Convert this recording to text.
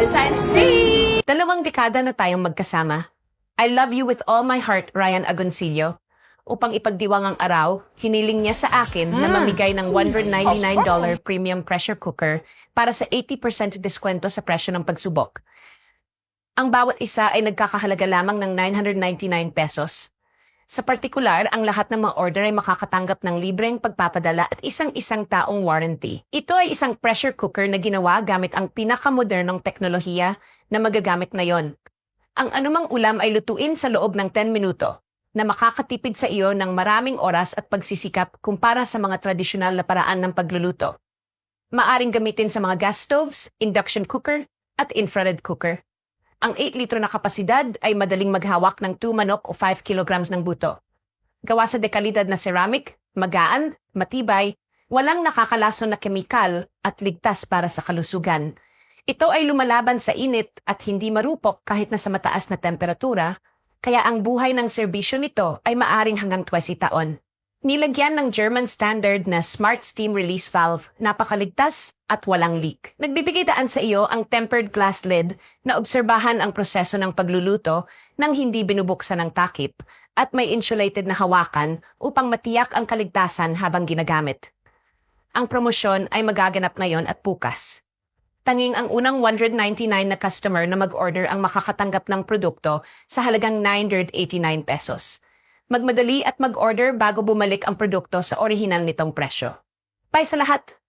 Valentine's Day! 2 dekada na tayong magkasama. I love you with all my heart, Ryan Agoncillo. Upang ipagdiwang ang araw, hiniling niya sa akin na mamigay ng $199 premium pressure cooker para sa 80% diskwento sa presyo ng pagsubok. Ang bawat isa ay nagkakahalaga lamang ng 999 pesos. Sa partikular, ang lahat ng mga order ay makakatanggap ng libreng pagpapadala at isang-isang taong warranty. Ito ay isang pressure cooker na ginawa gamit ang pinakamodernong teknolohiya na magagamit ngayon. Ang anumang ulam ay lutuin sa loob ng 10 minuto, na makakatipid sa iyo ng maraming oras at pagsisikap kumpara sa mga tradisyonal na paraan ng pagluluto. Maaring gamitin sa mga gas stoves, induction cooker, at infrared cooker. Ang 8 litro na kapasidad ay madaling maghawak ng 2 manok o 5 kilograms ng buto. Gawa sa dekalidad na ceramic, magaan, matibay, walang nakakalason na kemikal at ligtas para sa kalusugan. Ito ay lumalaban sa init at hindi marupok kahit na sa mataas na temperatura, kaya ang buhay ng serbisyo nito ay maaring hanggang 20 taon. Nilagyan ng German standard na Smart Steam Release Valve, napakaligtas at walang leak. Nagbibigay daan sa iyo ang tempered glass lid na obserbahan ang proseso ng pagluluto nang hindi binubuksan ng takip at may insulated na hawakan upang matiyak ang kaligtasan habang ginagamit. Ang promosyon ay magaganap ngayon at bukas. Tanging ang unang 199 na customer na mag-order ang makakatanggap ng produkto sa halagang 989 pesos. Magmadali at mag-order bago bumalik ang produkto sa orihinal nitong presyo. Bye sa lahat!